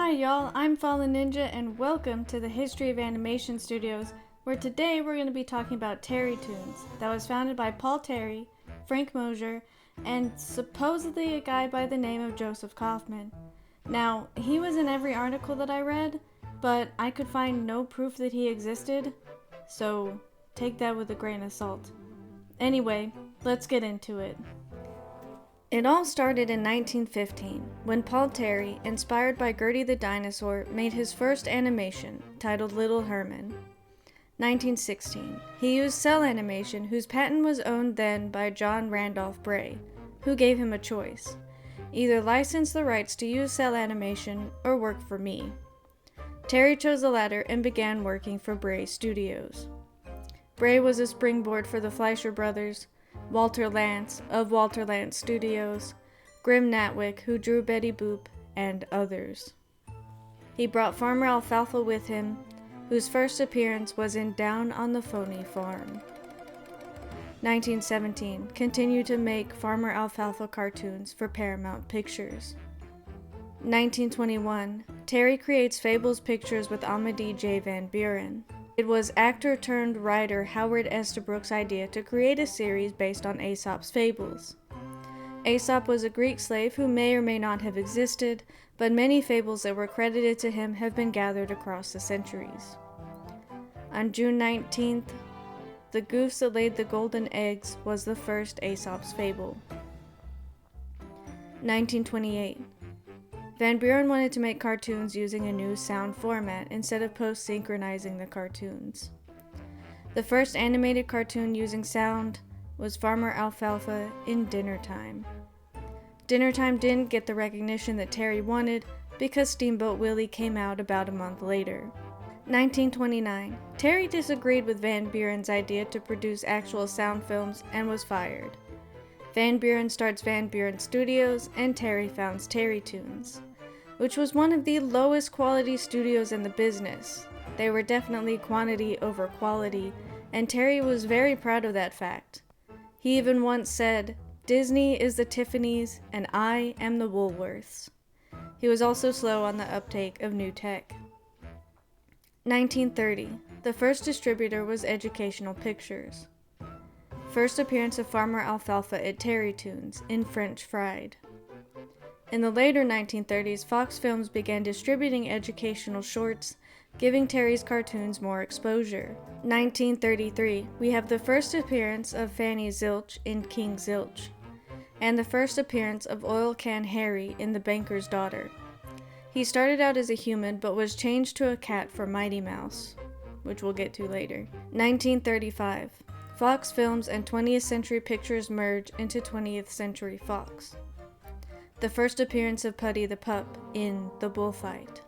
Hi y'all, I'm Fallen Ninja and welcome to the History of Animation Studios, where today we're going to be talking about Terrytoons, that was founded by Paul Terry, Frank Mosier, and supposedly a guy by the name of Joseph Kaufman. Now, he was in every article that I read, but I could find no proof that he existed, so take that with a grain of salt. Anyway, let's get into it. It all started in 1915, when Paul Terry, inspired by Gertie the Dinosaur, made his first animation, titled Little Herman. 1916, he used cell animation, whose patent was owned then by John Randolph Bray, who gave him a choice: either license the rights to use cell animation or work for me. Terry chose the latter and began working for Bray Studios. Bray was a springboard for the Fleischer brothers, Walter Lantz of Walter Lantz Studios, Grim Natwick, who drew Betty Boop, and others. He brought Farmer Alfalfa with him, whose first appearance was in Down on the Phony Farm. 1917, continued to make Farmer Alfalfa cartoons for Paramount Pictures. 1921, Terry creates Fables Pictures with Amédée J. Van Beuren. It was actor-turned-writer Howard Estabrook's idea to create a series based on Aesop's fables. Aesop was a Greek slave who may or may not have existed, but many fables that were credited to him have been gathered across the centuries. On June 19th, The Goose That Laid the Golden Eggs was the first Aesop's fable. 1928. Van Beuren wanted to make cartoons using a new sound format instead of post-synchronizing the cartoons. The first animated cartoon using sound was Farmer Alfalfa in Dinner Time. Dinner Time didn't get the recognition that Terry wanted because Steamboat Willie came out about a month later. 1929. Terry disagreed with Van Beuren's idea to produce actual sound films and was fired. Van Beuren starts Van Beuren Studios, and Terry founds Terrytoons, which was one of the lowest quality studios in the business. They were definitely quantity over quality, and Terry was very proud of that fact. He even once said, "Disney is the Tiffany's, and I am the Woolworths." He was also slow on the uptake of new tech. 1930. The first distributor was Educational Pictures. First appearance of Farmer Alfalfa at Terrytoons in French Fried. In the later 1930s, Fox Films began distributing educational shorts, giving Terry's cartoons more exposure. 1933, we have the first appearance of Fanny Zilch in King Zilch, and the first appearance of Oil Can Harry in The Banker's Daughter. He started out as a human, but was changed to a cat for Mighty Mouse, which we'll get to later. 1935. Fox Films and 20th Century Pictures merge into 20th Century Fox. The first appearance of Putty the Pup in The Bullfight.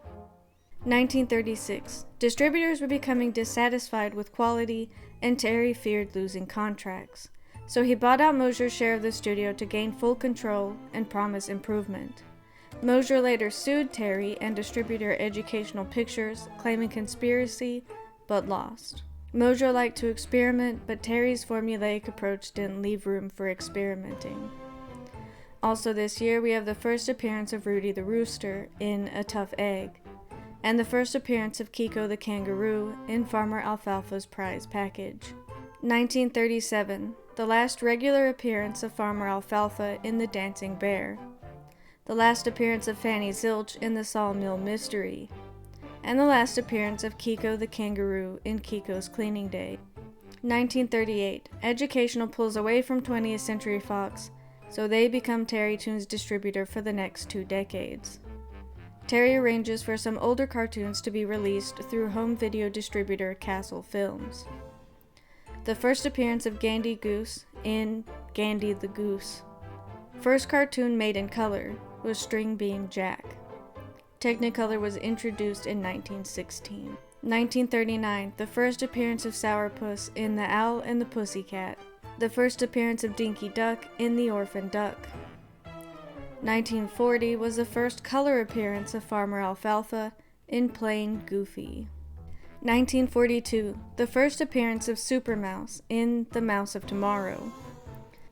1936. Distributors were becoming dissatisfied with quality, and Terry feared losing contracts, so he bought out Mosier's share of the studio to gain full control and promise improvement. Mosier later sued Terry and distributor Educational Pictures, claiming conspiracy, but lost. Mosier liked to experiment, but Terry's formulaic approach didn't leave room for experimenting. Also this year, we have the first appearance of Rudy the Rooster in A Tough Egg, and the first appearance of Kiko the Kangaroo in Farmer Alfalfa's Prize Package. 1937, the last regular appearance of Farmer Alfalfa in The Dancing Bear, the last appearance of Fanny Zilch in The Sawmill Mystery, and the last appearance of Kiko the Kangaroo in Kiko's Cleaning Day. 1938, Educational pulls away from 20th Century Fox, so they become Terrytoons' distributor for the next 2 decades. Terry arranges for some older cartoons to be released through home video distributor Castle Films. The first appearance of Gandy Goose in Gandy the Goose. First cartoon made in color was String Bean Jack. Technicolor was introduced in 1916. 1939, the first appearance of Sourpuss in The Owl and the Pussycat. The first appearance of Dinky Duck in The Orphan Duck. 1940 was the first color appearance of Farmer Alfalfa in Plain Goofy. 1942, the first appearance of Super Mouse in The Mouse of Tomorrow.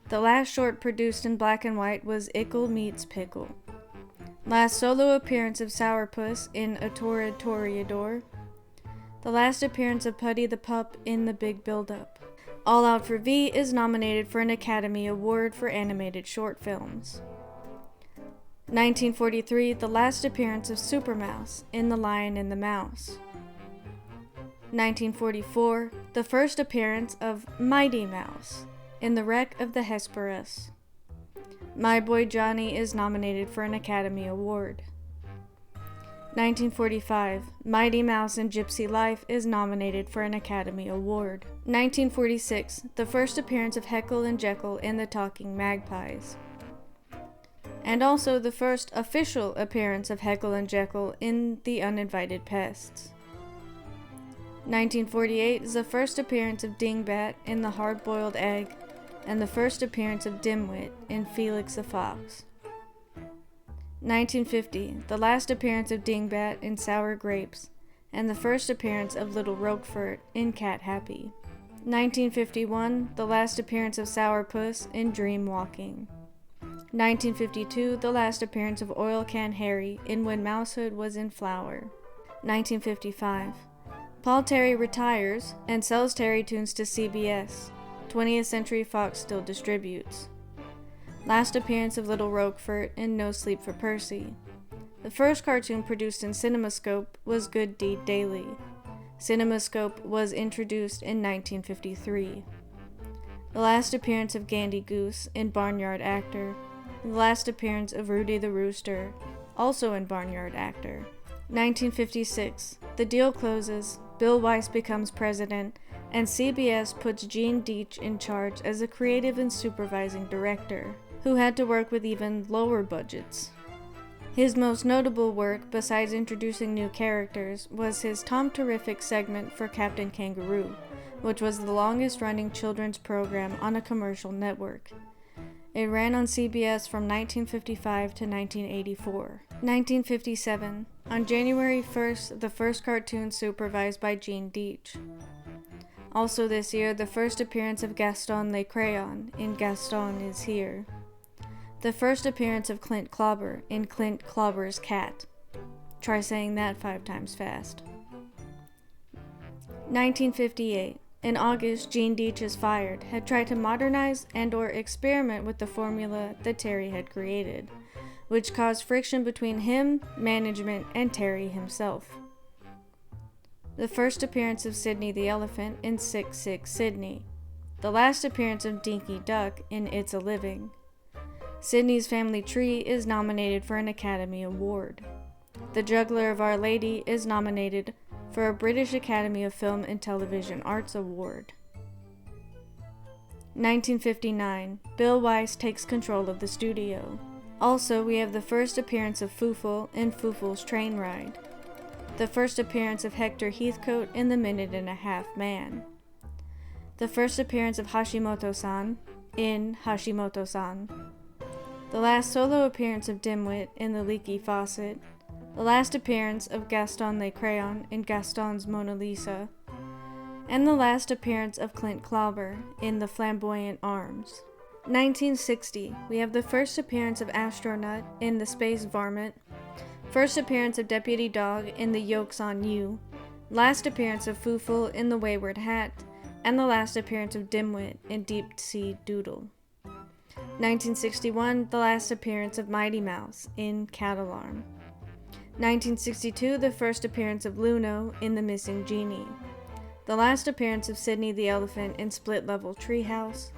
The last short produced in black and white was Ickle Meets Pickle. Last solo appearance of Sourpuss in A Torrid Toreador. The last appearance of Putty the Pup in The Big Build-Up. All Out for V is nominated for an Academy Award for Animated Short Films. 1943, the last appearance of Super Mouse in The Lion and the Mouse. 1944, the first appearance of Mighty Mouse in The Wreck of the Hesperus. My Boy Johnny is nominated for an Academy Award. 1945, Mighty Mouse and Gypsy Life is nominated for an Academy Award. 1946, the first appearance of Heckle and Jekyll in The Talking Magpies. And also the first official appearance of Heckle and Jekyll in The Uninvited Pests. 1948 is the first appearance of Dingbat in The Hard-Boiled Egg, and the first appearance of Dimwit in Felix the Fox. 1950, the last appearance of Dingbat in Sour Grapes, and the first appearance of Little Roquefort in Cat Happy. 1951, the last appearance of Sourpuss in Dream Walking. 1952, the last appearance of Oil Can Harry in When Mousehood Was in Flower. 1955, Paul Terry retires and sells Terrytoons to CBS. 20th Century Fox still distributes. Last appearance of Little Roquefort in No Sleep for Percy. The first cartoon produced in CinemaScope was Good Deed Daily. CinemaScope was introduced in 1953. The last appearance of Gandy Goose in Barnyard Actor. The last appearance of Rudy the Rooster, also in Barnyard Actor. 1956. The deal closes, Bill Weiss becomes president, and CBS puts Gene Deitch in charge as a creative and supervising director, who had to work with even lower budgets. His most notable work, besides introducing new characters, was his Tom Terrific segment for Captain Kangaroo, which was the longest-running children's program on a commercial network. It ran on CBS from 1955 to 1984. 1957. On January 1st, the first cartoon supervised by Gene Deitch. Also this year, the first appearance of Gaston Le Crayon in Gaston Is Here. The first appearance of Clint Clobber in Clint Clobber's Cat. Try saying that 5 times fast. 1958. In August, Gene Deitch is fired, had tried to modernize and/or experiment with the formula that Terry had created, which caused friction between him, management, and Terry himself. The first appearance of Sidney the Elephant in 6-6 Sidney. The last appearance of Dinky Duck in It's a Living. Sidney's Family Tree is nominated for an Academy Award. The Juggler of Our Lady is nominated for a British Academy of Film and Television Arts Award. 1959. Bill Weiss takes control of the studio. Also, we have the first appearance of Foofle in Foofle's Train Ride. The first appearance of Hector Heathcote in The Minute and a Half Man. The first appearance of Hashimoto-san in Hashimoto-san. The last solo appearance of Dimwit in The Leaky Faucet. The last appearance of Gaston Le Crayon in Gaston's Mona Lisa. And the last appearance of Clint Clobber in The Flamboyant Arms. 1960, we have the first appearance of Astronaut in The Space Varmint. First appearance of Deputy Dog in The Yoke's on You, last appearance of Foofle in The Wayward Hat, and the last appearance of Dimwit in Deep Sea Doodle. 1961, the last appearance of Mighty Mouse in Cat Alarm. 1962, the first appearance of Luno in The Missing Genie. The last appearance of Sidney the Elephant in Split Level Treehouse,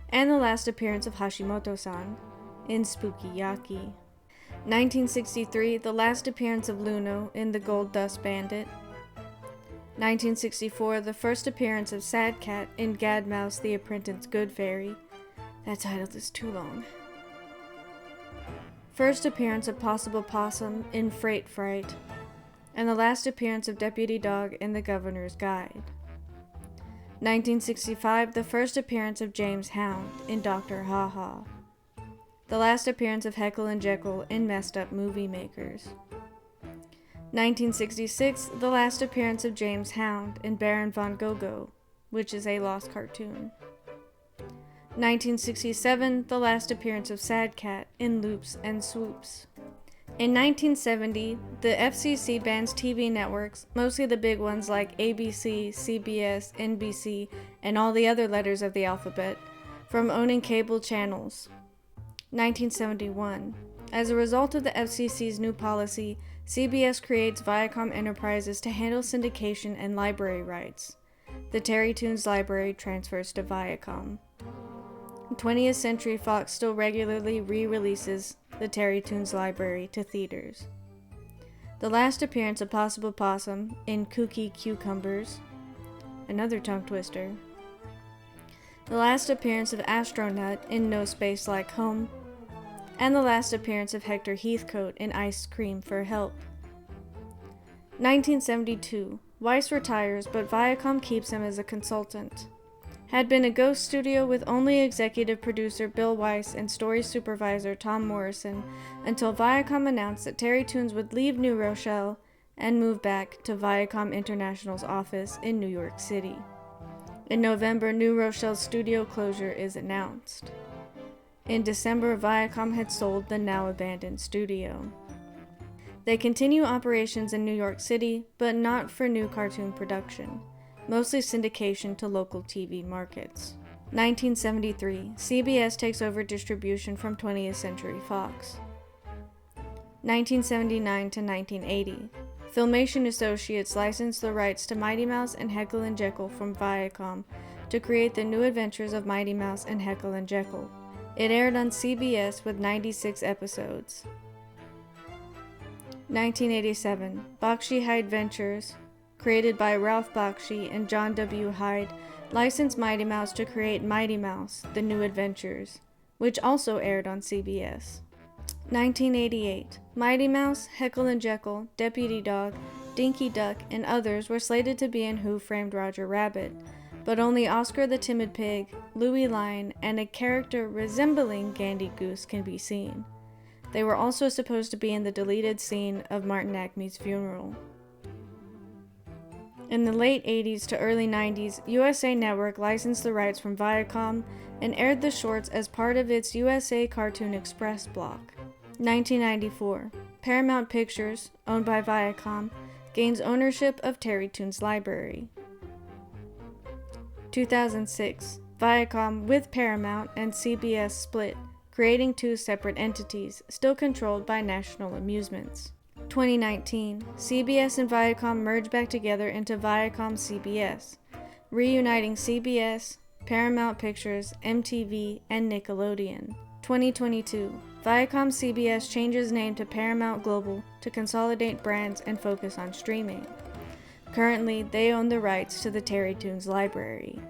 and the last appearance of Hashimoto-san in Spooky Yaki. 1963, the last appearance of Luno in The Gold Dust Bandit. 1964, the first appearance of Sad Cat in Gad Mouse the Apprentice Good Fairy. That title is too long. First appearance of Possible Possum in Freight Fright, and the last appearance of Deputy Dog in The Governor's Guide. 1965, the first appearance of James Hound in Dr. Ha-Ha. The last appearance of Heckle and Jekyll in Messed Up Movie Makers. 1966, the last appearance of James Hound in Baron von Gogo, which is a lost cartoon. 1967, the last appearance of Sad Cat in Loops and Swoops. In 1970, the FCC bans TV networks, mostly the big ones like ABC, CBS, NBC, and all the other letters of the alphabet, from owning cable channels. 1971. As a result of the FCC's new policy, CBS creates Viacom Enterprises to handle syndication and library rights. The Terrytoons library transfers to Viacom. 20th Century Fox still regularly re-releases the Terrytoons library to theaters. The last appearance of Possible Possum in Kooky Cucumbers, another tongue twister. The last appearance of Astronut in No Space Like Home, and the last appearance of Hector Heathcote in Ice Cream for Help. 1972. Weiss retires, but Viacom keeps him as a consultant. Had been a ghost studio with only executive producer Bill Weiss and story supervisor Tom Morrison until Viacom announced that Terrytoons would leave New Rochelle and move back to Viacom International's office in New York City. In November, New Rochelle's studio closure is announced. In December, Viacom had sold the now abandoned studio. They continue operations in New York City, but not for new cartoon production, mostly syndication to local TV markets. 1973, CBS takes over distribution from 20th Century Fox. 1979 to 1980, Filmation Associates licensed the rights to Mighty Mouse and Heckle and Jekyll from Viacom to create the new adventures of Mighty Mouse and Heckle and Jekyll. It aired on CBS with 96 episodes. 1987, Bakshi Hyde Ventures, created by Ralph Bakshi and John W. Hyde, licensed Mighty Mouse to create Mighty Mouse, The New Adventures, which also aired on CBS. 1988, Mighty Mouse, Heckle and Jekyll, Deputy Dog, Dinky Duck, and others were slated to be in Who Framed Roger Rabbit, but only Oscar the Timid Pig, Louie Lion, and a character resembling Gandy Goose can be seen. They were also supposed to be in the deleted scene of Martin Acme's funeral. In the late 80s to early 90s, USA Network licensed the rights from Viacom and aired the shorts as part of its USA Cartoon Express block. 1994, Paramount Pictures, owned by Viacom, gains ownership of Terrytoons Library. 2006, Viacom with Paramount and CBS split, creating two separate entities, still controlled by National Amusements. 2019, CBS and Viacom merge back together into Viacom CBS, reuniting CBS, Paramount Pictures, MTV, and Nickelodeon. 2022, Viacom CBS changes name to Paramount Global to consolidate brands and focus on streaming. Currently, they own the rights to the Terrytoons library.